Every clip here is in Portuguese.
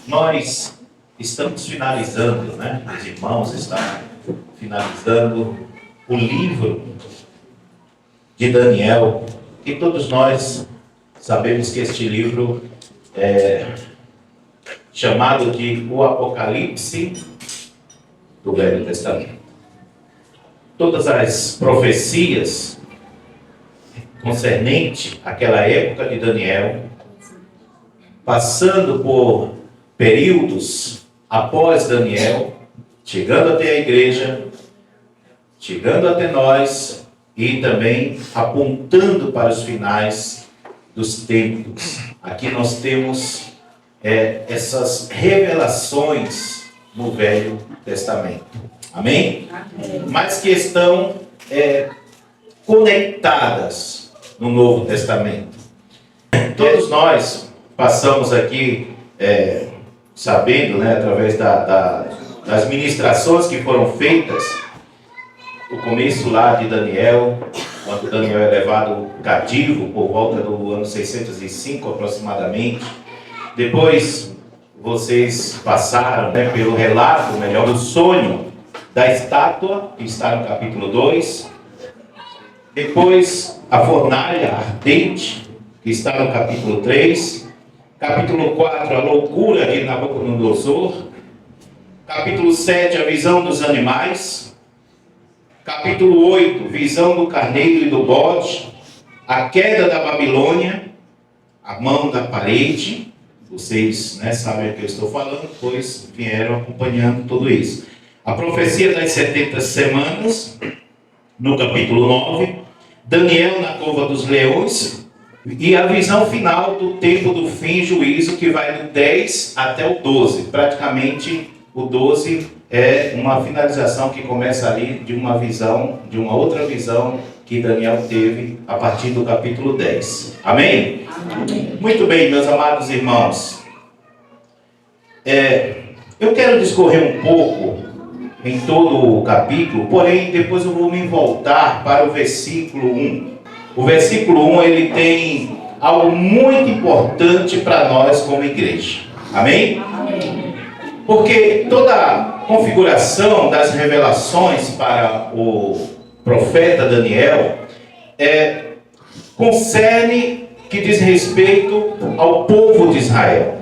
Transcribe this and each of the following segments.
Nós estamos finalizando, né? Os irmãos estão finalizando o livro de Daniel. E todos nós sabemos que este livro é chamado de o Apocalipse do Velho Testamento. Todas as profecias concernentes àquela época de Daniel, passando por períodos após Daniel, chegando até a igreja, chegando até nós e também apontando para os finais dos tempos. Aqui nós temos essas revelações no Velho Testamento. Amém? Amém. Mas que estão conectadas no Novo Testamento. Todos nós passamos aqui sabendo, né, através das ministrações que foram feitas, o começo lá de Daniel, quando Daniel é levado cativo por volta do ano 605 aproximadamente. Depois vocês passaram, né, pelo relato, melhor, do sonho da estátua, que está no capítulo 2. Depois a fornalha ardente, que está no capítulo 3. Capítulo 4, a loucura de Nabucodonosor. Capítulo 7, a visão dos animais. Capítulo 8, visão do carneiro e do bode. A queda da Babilônia, a mão da parede. Vocês, né, sabem o que eu estou falando, pois vieram acompanhando tudo isso. A profecia das 70 semanas, no capítulo 9. Daniel na cova dos leões. E a visão final do tempo do fim, juízo, que vai do 10 até o 12. Praticamente o 12 é uma finalização que começa ali de uma visão, de uma outra visão que Daniel teve a partir do capítulo 10. Amém? Amém. Muito bem, meus amados irmãos. Eu quero discorrer um pouco em todo o capítulo, porém depois eu vou me voltar para o versículo 1. O versículo 1, ele tem algo muito importante para nós como igreja. Amém? Amém. Porque toda a configuração das revelações para o profeta Daniel concerne que diz respeito ao povo de Israel.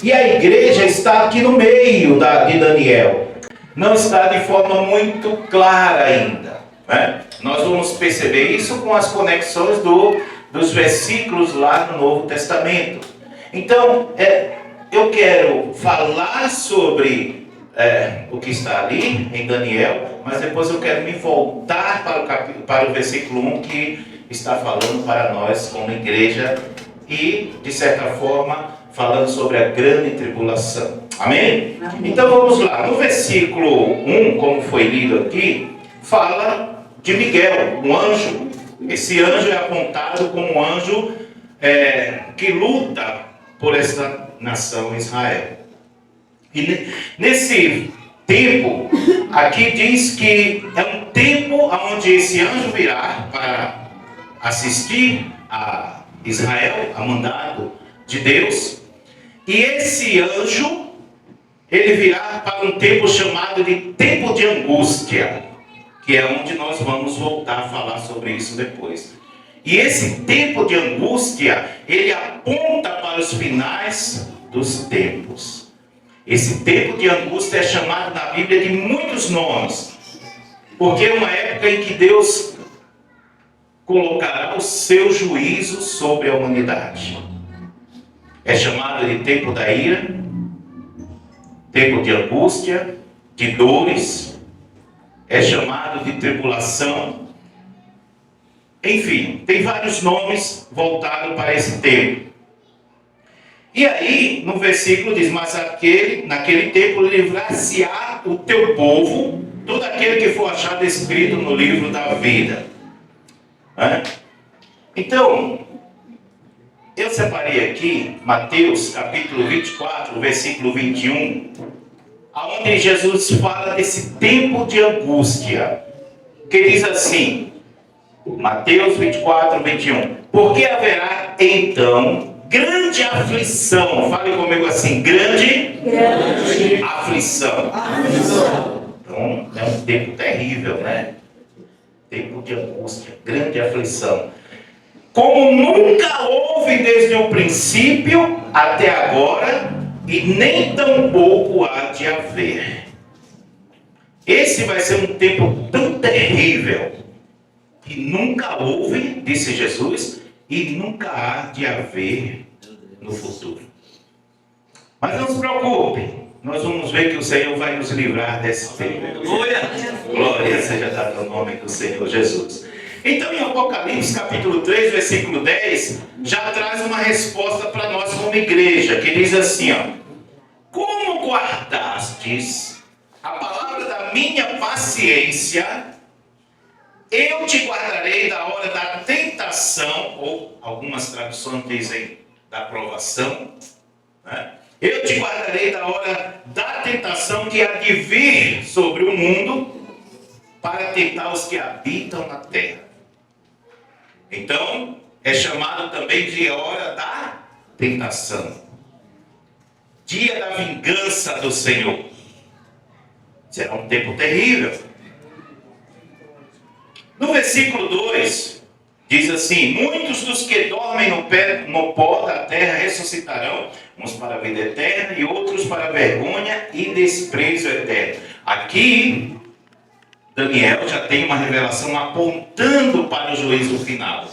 E a igreja está aqui no meio de Daniel. Não está de forma muito clara ainda. Nós vamos perceber isso com as conexões dos versículos lá no Novo Testamento. Então, eu quero falar sobre o que está ali em Daniel, mas depois eu quero me voltar para o versículo 1, que está falando para nós como igreja e, de certa forma, falando sobre a grande tribulação. Amém? Amém. Então vamos lá. No versículo 1, como foi lido aqui, fala de Miguel, um anjo. Esse anjo é apontado como um anjo que luta por esta nação Israel. E nesse tempo, aqui diz que é um tempo onde esse anjo virá para assistir a Israel, a mandado de Deus. E esse anjo, ele virá para um tempo chamado de tempo de angústia, que é onde nós vamos voltar a falar sobre isso depois. E esse tempo de angústia, ele aponta para os finais dos tempos. Esse tempo de angústia é chamado na Bíblia de muitos nomes, porque é uma época em que Deus colocará o seu juízo sobre a humanidade. É chamado de tempo da ira, tempo de angústia, de dores, é chamado de tribulação. Enfim, tem vários nomes voltados para esse tempo. E aí, no versículo diz: mas naquele tempo livrar-se-á o teu povo, todo aquele que for achado escrito no livro da vida. Então, eu separei aqui Mateus capítulo 24, versículo 21, onde Jesus fala desse tempo de angústia, que diz assim, Mateus 24, 21, porque haverá então grande aflição. Fale comigo assim, grande aflição. Então, é um tempo terrível, né? Tempo de angústia, grande aflição. Como nunca houve desde o princípio até agora, e nem tampouco há de haver. Esse vai ser um tempo tão terrível que nunca houve, disse Jesus, e nunca há de haver no futuro. Mas não se preocupe, nós vamos ver que o Senhor vai nos livrar desse tempo. Glória seja dada ao nome do Senhor Jesus. Então, em Apocalipse, capítulo 3, versículo 10, já traz uma resposta para nós como igreja, que diz assim, ó: como guardastes a palavra da minha paciência, eu te guardarei da hora da tentação, ou algumas traduções dizem da provação, né? Eu te guardarei da hora da tentação que há de vir sobre o mundo para tentar os que habitam na terra. Então, é chamado também de hora da tentação. Dia da vingança do Senhor. Será um tempo terrível. No versículo 2, diz assim: muitos dos que dormem no pó da terra ressuscitarão, uns para a vida eterna e outros para a vergonha e desprezo eterno. Aqui, Daniel já tem uma revelação apontando para o juízo final.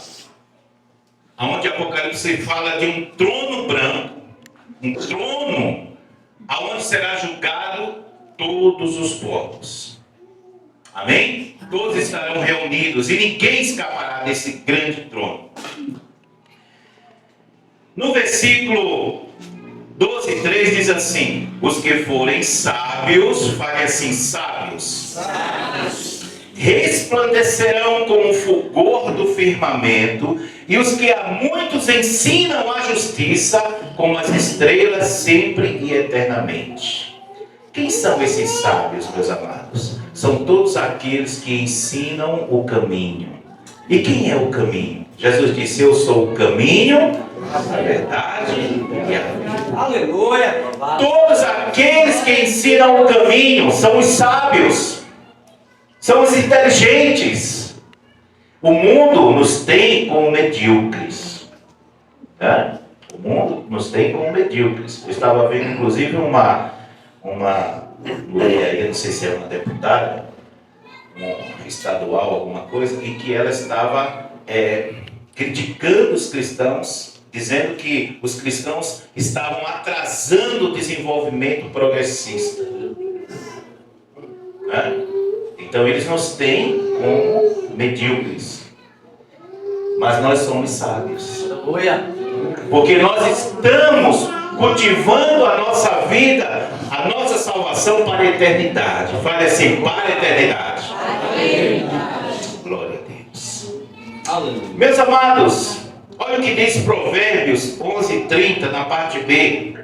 Onde Apocalipse fala de um trono branco, um trono aonde será julgado todos os povos. Amém? Todos estarão reunidos e ninguém escapará desse grande trono. No versículo 12:3 diz assim: os que forem sábios, fale assim, sábios, resplandecerão como o fulgor do firmamento, e os que a muitos ensinam a justiça, como as estrelas, sempre e eternamente. Quem são esses sábios, meus amados? São todos aqueles que ensinam o caminho. E quem é o caminho? Jesus disse: eu sou o caminho, a verdade e a vida. Aleluia! Todos aqueles que ensinam o caminho são os sábios, são os inteligentes. O mundo nos tem como medíocres. O mundo nos tem como medíocres. Eu estava vendo, inclusive, uma mulher aí, não sei se é uma deputada, uma estadual, alguma coisa, em que ela estava criticando os cristãos, dizendo que os cristãos estavam atrasando o desenvolvimento progressista. Então eles nos têm como medíocres, mas nós somos sábios, porque nós estamos cultivando a nossa vida, a nossa salvação para a eternidade. Fale assim, para a eternidade. Glória a Deus. Aleluia. Meus amados, olha o que diz Provérbios 11:30 na parte B.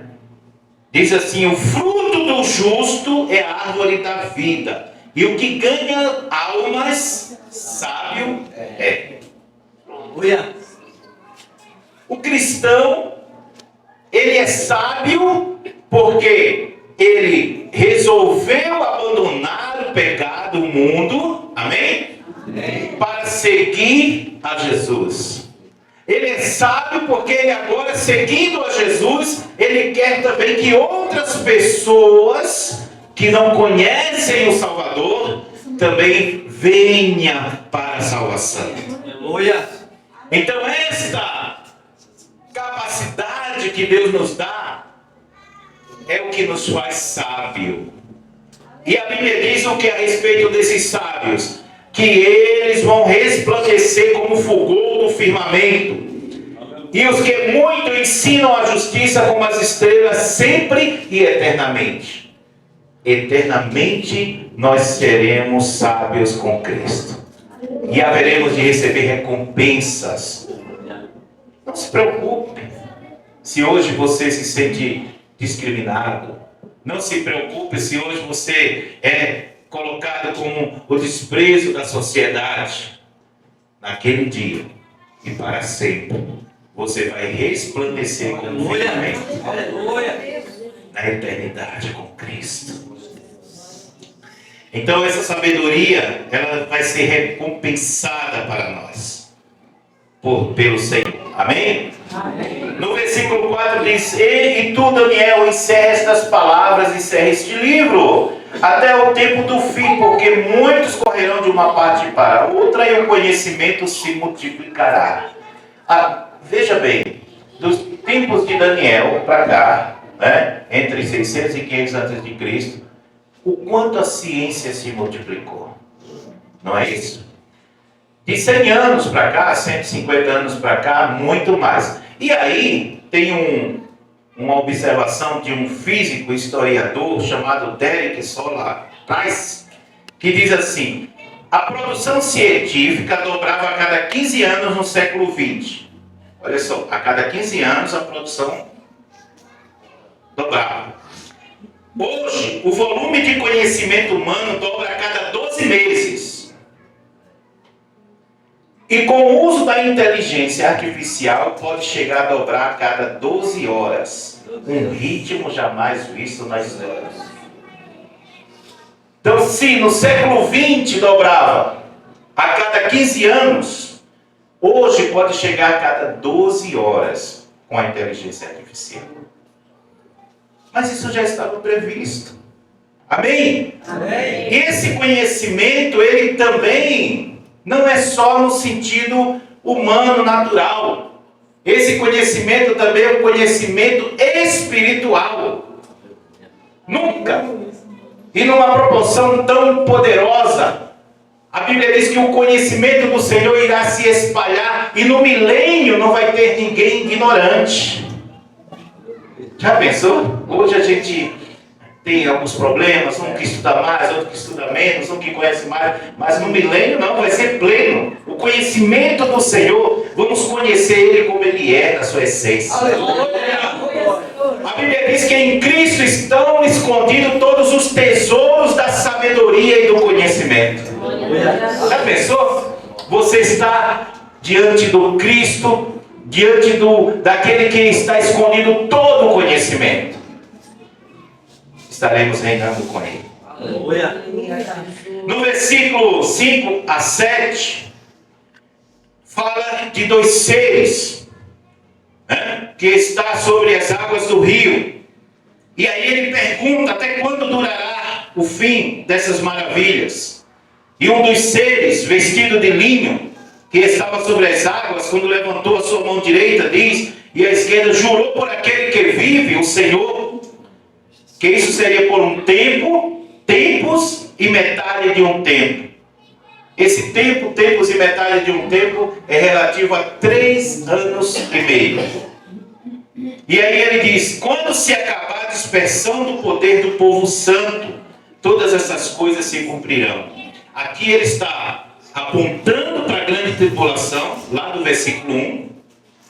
Diz assim: o fruto do justo é a árvore da vida, e o que ganha almas, sábio é. O cristão, ele é sábio porque ele resolveu abandonar o pecado, o mundo, amém? Para seguir a Jesus. Ele é sábio porque ele agora, seguindo a Jesus, ele quer também que outras pessoas que não conhecem o Salvador também venham para a salvação. Aleluia. Então esta capacidade que Deus nos dá é o que nos faz sábio. E a Bíblia diz o que a respeito desses sábios? Que eles vão resplandecer como o fulgor do firmamento. E os que muito ensinam a justiça como as estrelas, sempre e eternamente. Eternamente nós seremos sábios com Cristo. E haveremos de receber recompensas. Não se preocupe se hoje você se sente discriminado. Não se preocupe se hoje você é colocado como o desprezo da sociedade. Naquele dia e para sempre, você vai resplandecer como Aleluia. firmamento Aleluia. na eternidade com Cristo. Então essa sabedoria, ela vai ser recompensada para nós pelo Senhor. Amém? Amém. No versículo 4 diz: e tu, Daniel, encerra estas palavras, encerra este livro até o tempo do fim, porque muitos correrão de uma parte para outra e o conhecimento se multiplicará. Veja bem, dos tempos de Daniel para cá, né, entre 600 e 500 a.C., o quanto a ciência se multiplicou. Não é isso? De 100 anos para cá, 150 anos para cá, muito mais. E aí tem uma observação de um físico historiador chamado Derek Solar Price, que diz assim: a produção científica dobrava a cada 15 anos no século XX. Olha só, a cada 15 anos a produção dobrava. Hoje, o volume de conhecimento humano dobra a cada 12 meses. E com o uso da inteligência artificial, pode chegar a dobrar a cada 12 horas. Um ritmo jamais visto na história. Então, se no século XX dobrava a cada 15 anos, hoje pode chegar a cada 12 horas com a inteligência artificial. Mas isso já estava previsto. Amém? Amém. Esse conhecimento, ele também não é só no sentido humano, natural. Esse conhecimento também é um conhecimento espiritual. Nunca. E numa proporção tão poderosa. A Bíblia diz que o conhecimento do Senhor irá se espalhar e no milênio não vai ter ninguém ignorante. Já pensou? Hoje a gente tem alguns problemas, um que estuda mais, outro que estuda menos, um que conhece mais, mas no milênio não, vai ser pleno. O conhecimento do Senhor, vamos conhecer Ele como Ele é, na sua essência. A Bíblia diz que em Cristo estão escondidos todos os tesouros da sabedoria e do conhecimento. Já pensou? Você está diante do Cristo, diante daquele que está escondido todo o conhecimento. Estaremos reinando com Ele. Aleluia. No versículo 5 a 7, fala de dois seres, né, que está sobre as águas do rio. E aí ele pergunta: até quando durará o fim dessas maravilhas? E um dos seres, vestido de linho, que estava sobre as águas, quando levantou a sua mão direita, diz, e a esquerda, jurou por aquele que vive, o Senhor, que isso seria por um tempo, tempos e metade de um tempo. Esse tempo, tempos e metade de um tempo é relativo a 3 anos e meio. E aí ele diz: quando se acabar a dispersão do poder do povo santo, todas essas coisas se cumprirão. Aqui ele está apontando para a grande tribulação, lá do versículo 1.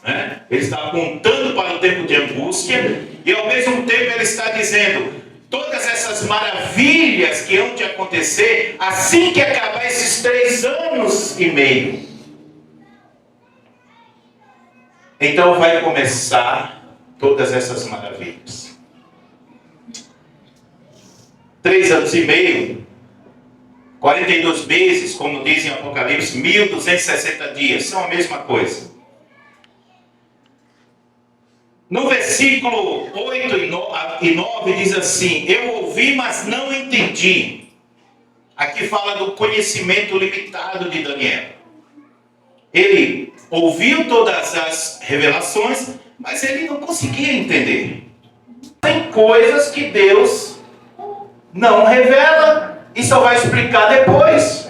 Né? Ele está apontando para o tempo de angústia. E ao mesmo tempo ele está dizendo: todas essas maravilhas que hão de acontecer assim que acabar esses 3 anos e meio. Então vai começar todas essas maravilhas. 3 anos e meio, 42 meses, como diz em Apocalipse, 1260 dias, são a mesma coisa. No versículo 8 e 9 diz assim: eu ouvi, mas não entendi. Aqui fala do conhecimento limitado de Daniel. Ele ouviu todas as revelações, mas ele não conseguia entender. Tem coisas que Deus não revela e só vai explicar depois.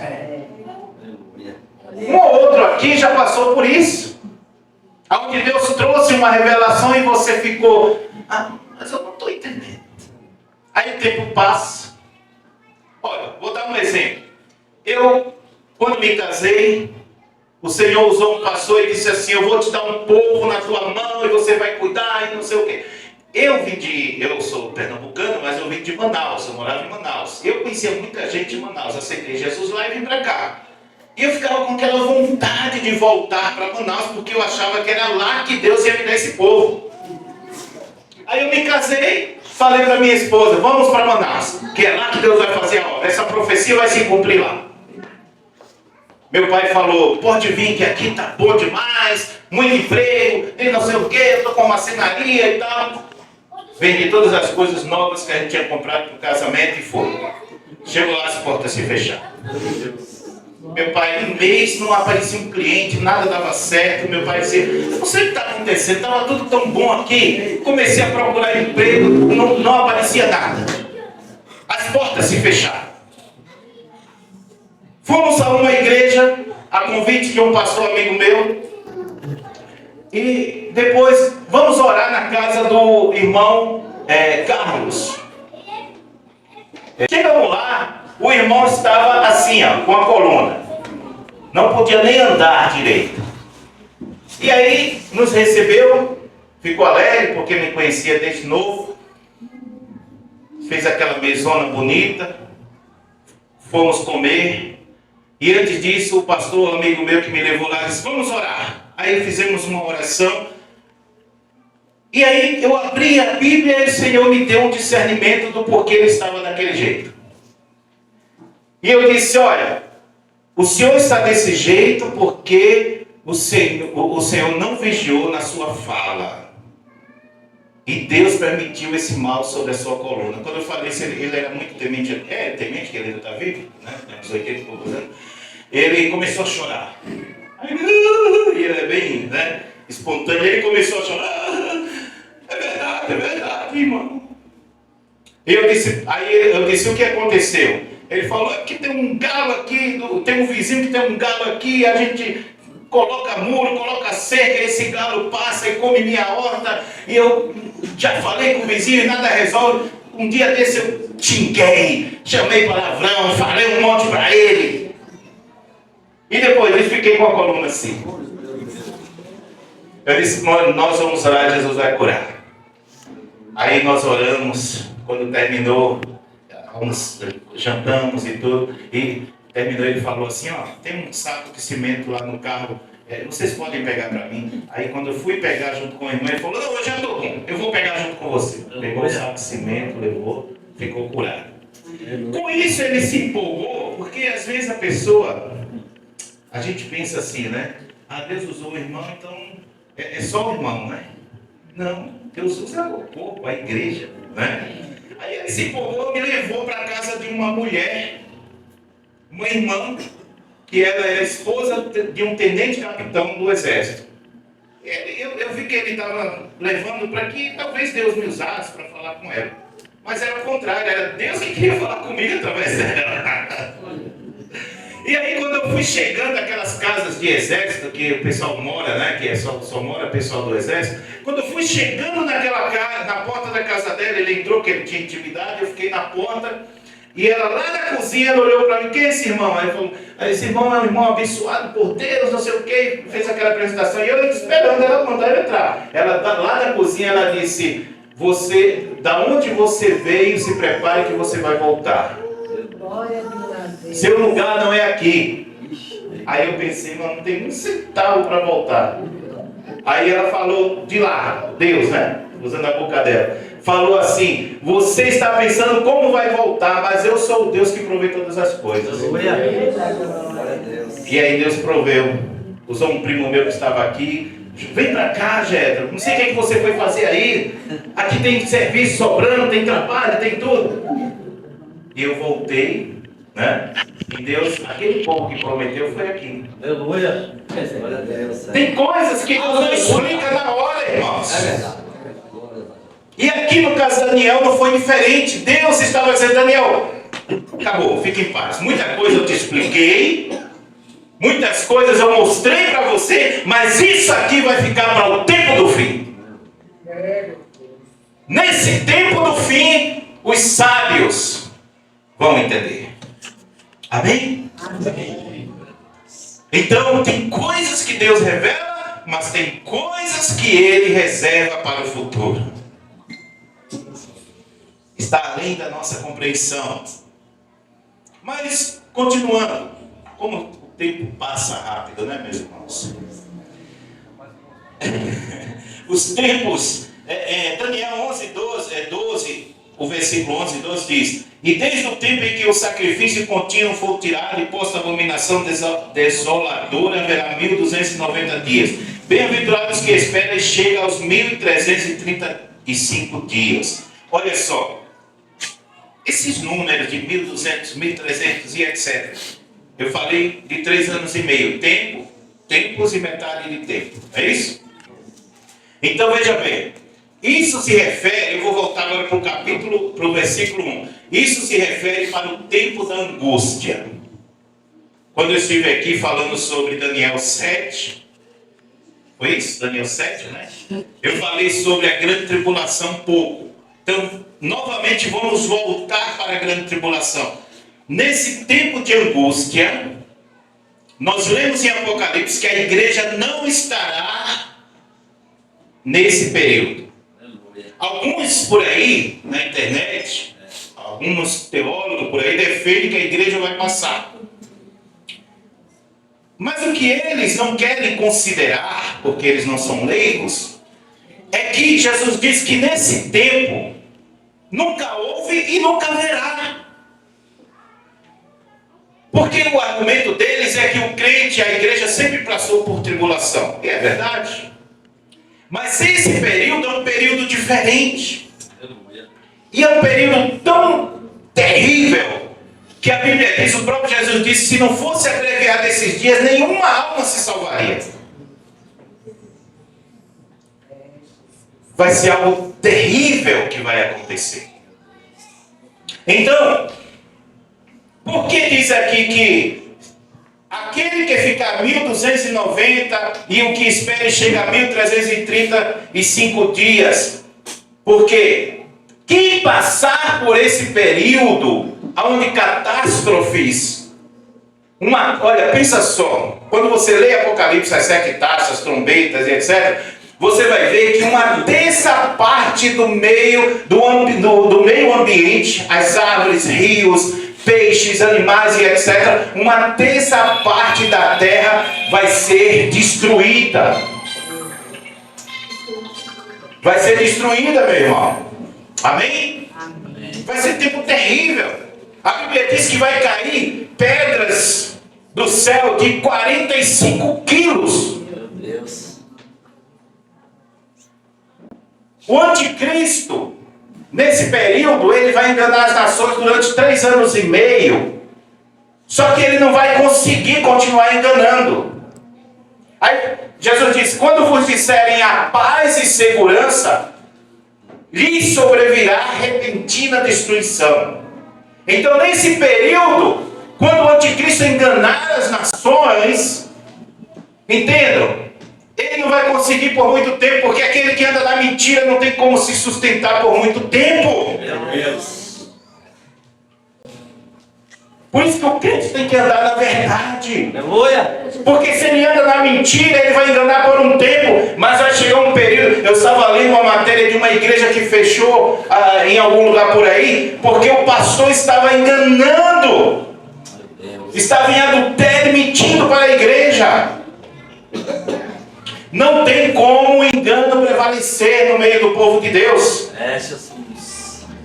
Um ou outro aqui já passou por isso. Onde Deus trouxe uma revelação e você ficou: mas eu não estou entendendo. Aí o tempo passa. Olha, vou dar um exemplo. Eu, quando me casei, o Senhor usou um pastor e disse assim: eu vou te dar um povo na tua mão e você vai cuidar e não sei o quê. Eu sou pernambucano, mas eu vim de Manaus, eu morava em Manaus. Eu conhecia muita gente em Manaus, aceitei Jesus lá e vim para cá. E eu ficava com aquela vontade de voltar para Manaus, porque eu achava que era lá que Deus ia me dar esse povo. Aí eu me casei, falei para minha esposa, vamos para Manaus, que é lá que Deus vai fazer a obra. Essa profecia vai se cumprir lá. Meu pai falou, pode vir que aqui tá bom demais, muito emprego, e não sei o que, eu tô com marcenaria e tal. Vendi todas as coisas novas que a gente tinha comprado para o casamento e foi. Chegou lá, as portas se fecharam. Meu pai, em um mês não aparecia um cliente, nada dava certo. Meu pai dizia, não sei o que está acontecendo, estava tudo tão bom aqui. Comecei a procurar emprego, não aparecia nada. As portas se fecharam. Fomos a uma igreja, a convite de um pastor amigo meu. E depois, vamos orar na casa do irmão Carlos. Chegamos lá. O irmão estava assim, ó, com a coluna. Não podia nem andar direito. E aí nos recebeu, ficou alegre porque me conhecia desde novo. Fez aquela mesona bonita. Fomos comer. E antes disso, o pastor, amigo meu que me levou lá, disse, vamos orar. Aí fizemos uma oração. E aí eu abri a Bíblia e o Senhor me deu um discernimento do porquê ele estava daquele jeito. E eu disse, olha, o Senhor está desse jeito porque o Senhor não vigiou na sua fala. E Deus permitiu esse mal sobre a sua coluna. Quando eu falei isso, ele era muito temente, temente que ele ainda está vivo, né? Tem uns 80 e poucos anos. Ele começou a chorar. Aí, e ele é bem, né, espontâneo, ele começou a chorar. É verdade, irmão. Aí eu disse, o que aconteceu? Ele falou, é que tem um galo aqui, tem um vizinho que tem um galo aqui, a gente coloca muro, coloca cerca, esse galo passa e come minha horta, e eu já falei com o vizinho e nada resolve. Um dia desse eu xinguei, chamei palavrão, falei um monte para ele. E depois eu fiquei com a coluna assim. Eu disse, nós vamos orar, Jesus vai curar. Aí nós oramos, quando terminou, jantamos e tudo, e terminou, ele falou assim, ó, tem um saco de cimento lá no carro, vocês podem pegar para mim? Aí quando eu fui pegar junto com a irmã, ele falou, não, eu já estou bom, eu vou pegar junto com você. Pegou o saco de cimento, levou, ficou curado. Com isso ele se empolgou, porque às vezes a pessoa, a gente pensa assim, né? Ah, Deus usou o irmão, então é só o irmão, né? Não, Deus usa o corpo, a igreja, né? Aí ele se empolgou, me levou para a casa de uma mulher, uma irmã, que ela era esposa de um tenente-capitão do exército. Eu vi que ele estava levando para que talvez Deus me usasse para falar com ela. Mas era o contrário, era Deus que queria falar comigo através dela. E aí quando eu fui chegando naquelas casas de exército, que o pessoal mora, né, que só mora o pessoal do exército, quando eu fui chegando naquela casa, na porta da casa dela, ele entrou, que ele tinha intimidade, eu fiquei na porta, e ela lá na cozinha, ela olhou para mim, quem é esse irmão? Aí falou, esse irmão é um irmão abençoado por Deus, não sei o que, fez aquela apresentação, e eu esperando ela mandar eu entrar. Ela lá na cozinha, ela disse, da onde você veio, se prepare que você vai voltar. Seu lugar não é aqui. Aí eu pensei, não tem um centavo para voltar. Aí ela falou de lá, Deus, né? Usando a boca dela. Falou assim, você está pensando como vai voltar, mas eu sou o Deus que provê todas as coisas. E aí Deus proveu. Usou um primo meu que estava aqui. Vem pra cá, Jéssica. Não sei o que você foi fazer aí. Aqui tem serviço sobrando, tem trabalho, tem tudo. E eu voltei, né? E Deus, aquele povo que prometeu foi aqui. Aleluia. Tem coisas que Deus não explica na hora, irmãos. É verdade. E aqui no caso de Daniel não foi diferente. Deus estava dizendo, Daniel, acabou, fique em paz. Muita coisa eu te expliquei, muitas coisas eu mostrei para você, mas isso aqui vai ficar para o tempo do fim. Nesse tempo do fim, os sábios vão entender. Amém? Amém. Então tem coisas que Deus revela, mas tem coisas que Ele reserva para o futuro. Está além da nossa compreensão. Mas, continuando, como tempo passa rápido, né, meus irmãos? Os tempos, Daniel 12, o versículo 11 e 12 diz: e desde o tempo em que o sacrifício contínuo for tirado e posto a abominação desoladora, haverá 1290 dias. Bem-aventurados que esperam e chegam aos 1335 dias. Olha só, esses números de 1200, 1300 e etc. Eu falei de 3 anos e meio. Tempos e metade de tempo. É isso? Então veja bem. Isso se refere, eu vou voltar agora para o versículo 1. Isso se refere para o tempo da angústia. Quando eu estive aqui falando sobre Daniel 7, foi isso? Daniel 7, né? Eu falei sobre a grande tribulação pouco. Então, novamente vamos voltar para a grande tribulação. Nesse tempo de angústia, nós lemos em Apocalipse que a igreja não estará nesse período. Alguns por aí, na internet, alguns teólogos por aí defendem que a igreja vai passar. Mas o que eles não querem considerar, porque eles não são leigos, é que Jesus diz que nesse tempo nunca houve e nunca haverá. Porque o argumento deles é que o crente, a igreja sempre passou por tribulação. E é verdade. Mas esse período é um período diferente. E é um período tão terrível que a Bíblia diz, o próprio Jesus disse, se não fosse abreviar desses dias, nenhuma alma se salvaria. Vai ser algo terrível que vai acontecer. Então, por que diz aqui que aquele que ficar 1290 e o que espera chega a 1335 dias? Porque quem passar por esse período onde catástrofes, olha, pensa só, quando você lê Apocalipse, as 7 taças, trombetas e etc., você vai ver que uma terça parte do meio ambiente, as árvores, rios, peixes, animais e etc., uma terça parte da terra vai ser destruída. Vai ser destruída, meu irmão. Amém? Amém. Vai ser tempo terrível. A Bíblia diz que vai cair pedras do céu de 45 quilos. Meu Deus. O anticristo, nesse período, ele vai enganar as nações durante 3 anos e meio. Só que ele não vai conseguir continuar enganando. Aí Jesus disse, quando vos disserem a paz e segurança, lhes sobrevirá repentina destruição. Então, nesse período, quando o anticristo enganar as nações, entendam, ele não vai conseguir por muito tempo, porque aquele que anda na mentira não tem como se sustentar por muito tempo. Meu Deus. Por isso que o crente tem que andar na verdade. Porque se ele anda na mentira, ele vai enganar por um tempo, mas vai chegar um período. Eu estava lendo uma matéria de uma igreja que fechou em algum lugar por aí, porque o pastor estava enganando, estava em adultério, mentindo para a igreja. Não tem como o engano prevalecer no meio do povo de Deus.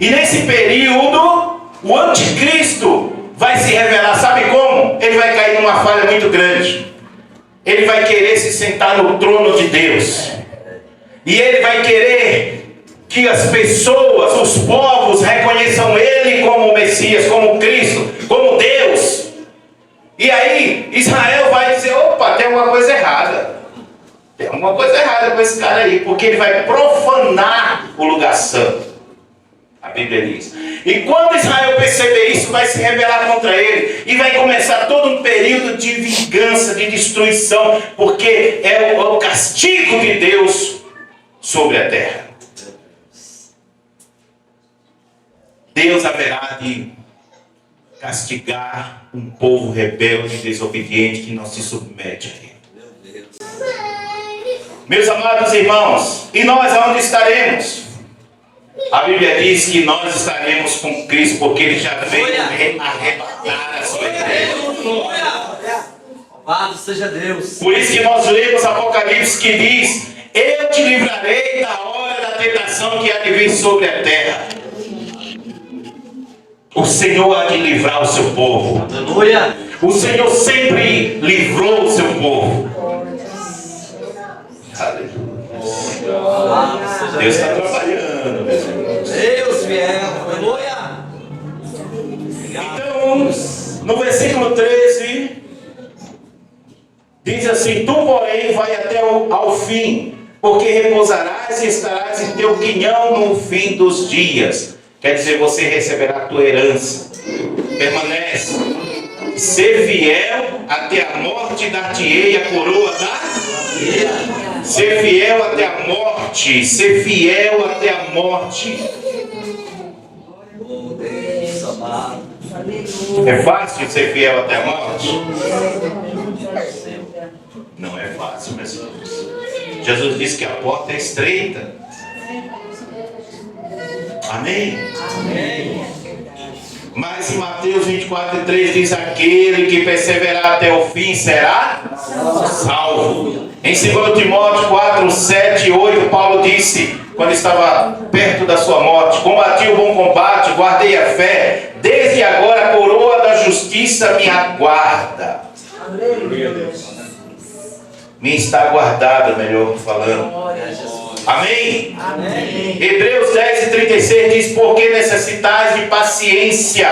E nesse período, o anticristo vai se revelar, sabe como? Ele vai cair numa falha muito grande. Ele vai querer se sentar no trono de Deus. E ele vai querer que as pessoas, os povos, reconheçam ele como o Messias, como Cristo, como Deus. E aí, Israel vai dizer, opa, tem alguma coisa errada. Tem alguma coisa errada com esse cara aí, porque ele vai profanar o lugar santo. A Bíblia diz. E quando Israel perceber isso, vai se rebelar contra ele. E vai começar todo um período de vingança, de destruição, porque é o castigo de Deus sobre a terra. Deus haverá de castigar um povo rebelde e desobediente que não se submete a ele. Meus amados irmãos, e nós aonde estaremos? A Bíblia diz que nós estaremos com Cristo, porque Ele já veio arrebatar a sua igreja. Louvado seja Deus. Por isso que nós lemos Apocalipse que diz: eu te livrarei da hora da tentação que há de vir sobre a terra. O Senhor há de livrar o seu povo. Aleluia. O Senhor sempre livrou o seu povo. Aleluia. Louvado seja Deus está Deus. trabalhando, meus irmãos. Deus fiel. Aleluia. Então, no versículo 13, diz assim: tu, porém, vai até ao fim, porque repousarás e estarás em teu quinhão no fim dos dias. Quer dizer, você receberá a tua herança. Permanece. Ser fiel até a morte, dar-te-ei a coroa da... Ser fiel até a morte. Ser fiel até a morte. Oh Deus amado. É fácil ser fiel até a morte? Não é fácil, meus irmãos. Jesus disse que a porta é estreita. Amém? Amém. Mas em Mateus 24:3 diz: aquele que perseverar até o fim será salvo. Em 2 Timóteo 4:7-8, Paulo disse, quando estava perto da sua morte: combati o bom combate, guardei a fé, desde agora a coroa da justiça me aguarda. Me está guardada, melhor falando. Amém? Amém. Hebreus 10:36 diz: porque necessitais de paciência,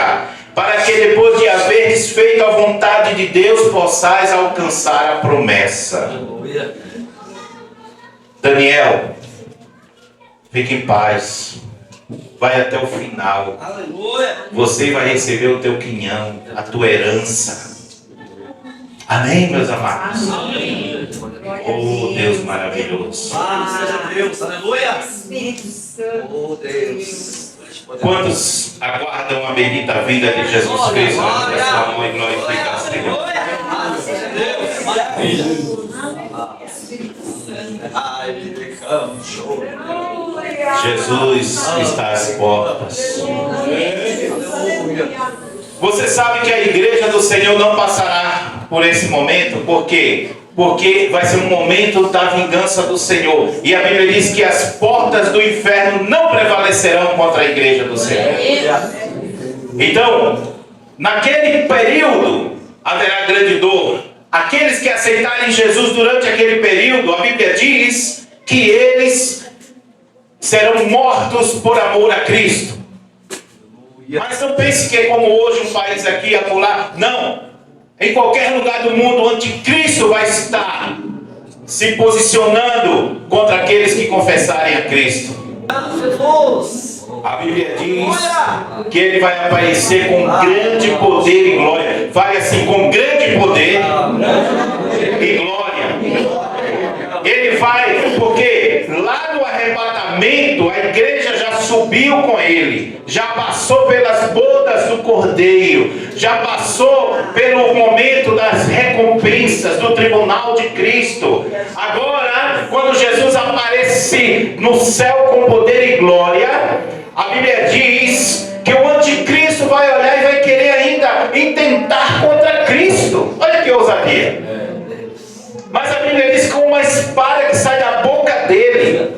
para que depois de haveres feito a vontade de Deus, possais alcançar a promessa. Aleluia. Daniel, fique em paz. Vai até o final. Aleluia. Você vai receber o teu quinhão, a tua herança. Amém, meus amados? Amém. Oh, Deus maravilhoso. Louvado seja Deus. Aleluia. Espírito Santo. Oh Deus. Quantos aguardam a bendita vida de Jesus Cristo na vida da sua mão e glorificar o Senhor? Louvado seja Deus. Maravilha. Ai, que pecado. Show. Jesus está às portas. Aleluia. Você sabe que a igreja do Senhor não passará por esse momento, por quê? Porque vai ser um momento da vingança do Senhor. E a Bíblia diz que as portas do inferno não prevalecerão contra a igreja do Senhor. Então, naquele período haverá grande dor. Aqueles que aceitarem Jesus durante aquele período, a Bíblia diz que eles serão mortos por amor a Cristo. Mas não pense que é como hoje um país aqui, acolá. Não. Em qualquer lugar do mundo, o anticristo vai estar se posicionando contra aqueles que confessarem a Cristo. A Bíblia diz que ele vai aparecer com grande poder e glória. Fale assim: com grande poder e glória. Ele vai, porque lá no arrebatamento a igreja já subiu com ele, já passou pelas bodas do Cordeiro, já passou pelo momento das recompensas do tribunal de Cristo. Agora, quando Jesus aparece no céu com poder e glória, a Bíblia diz que o anticristo vai olhar e vai querer ainda intentar contra Cristo. Olha que ousadia. Mas a Bíblia diz que com uma espada que sai da boca dele,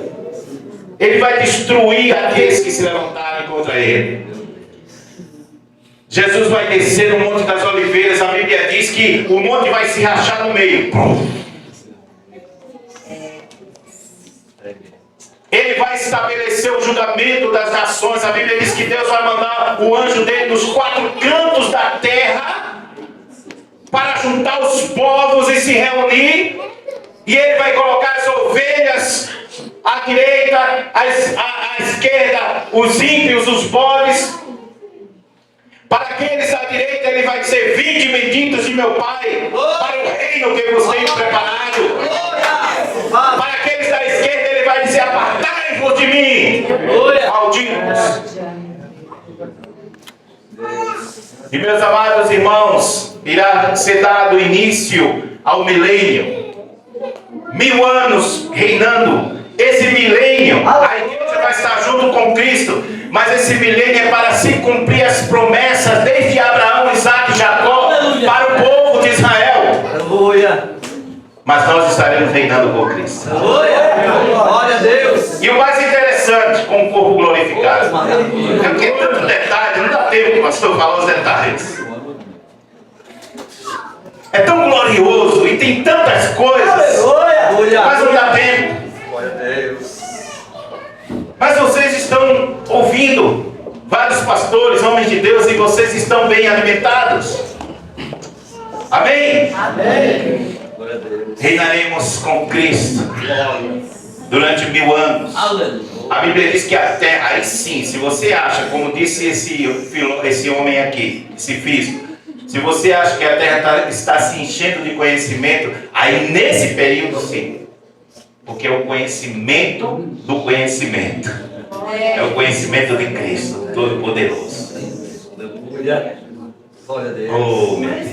ele vai destruir aqueles que se levantarem contra ele. Jesus vai descer no Monte das Oliveiras. A Bíblia diz que o monte vai se rachar no meio. Ele vai estabelecer o julgamento das nações. A Bíblia diz que Deus vai mandar o anjo dele nos 4 cantos da terra para juntar os povos e se reunir. E ele vai colocar as ovelhas à direita, à esquerda, os ímpios, os bodes. Para aqueles à direita ele vai dizer: vinde benditos de meu Pai, para o reino que vos tenho preparado. Para aqueles da esquerda ele vai dizer: apartai-vos de mim, malditos. E meus amados irmãos, irá ser dado início ao milênio. 1000 anos reinando. Esse milênio, a igreja vai estar junto com Cristo. Mas esse milênio é para se cumprir as promessas desde Abraão, Isaac e Jacó para o povo de Israel. mas nós estaremos reinando com Cristo. Glória a Deus. E o mais interessante, com o corpo glorificado. Porque é tanto detalhe, não dá tempo, pastor, falar os detalhes. É tão glorioso e tem tantas coisas, mas não dá tempo. Glória a Deus. Mas vocês estão ouvindo vários pastores, homens de Deus, e vocês estão bem alimentados. Amém? Amém. Glória a Deus. Reinaremos com Cristo durante 1000 anos. Aleluia. A Bíblia diz que a terra, aí sim, se você acha, como disse esse homem aqui, esse físico, se você acha que a terra está se enchendo de conhecimento, aí nesse período sim. Porque é o conhecimento do conhecimento. É o conhecimento de Cristo, Todo-Poderoso. Aleluia. Glória a Deus. Oh, meu Deus.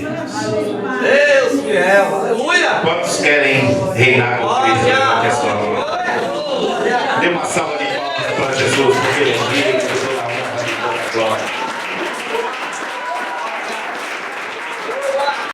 Deus me ama. Aleluia. Quantos querem reinar com Cristo? Levante a sua mão. Glória. Dê uma salva de palmas para Jesus, porque Ele é digno de toda a honra e toda a glória.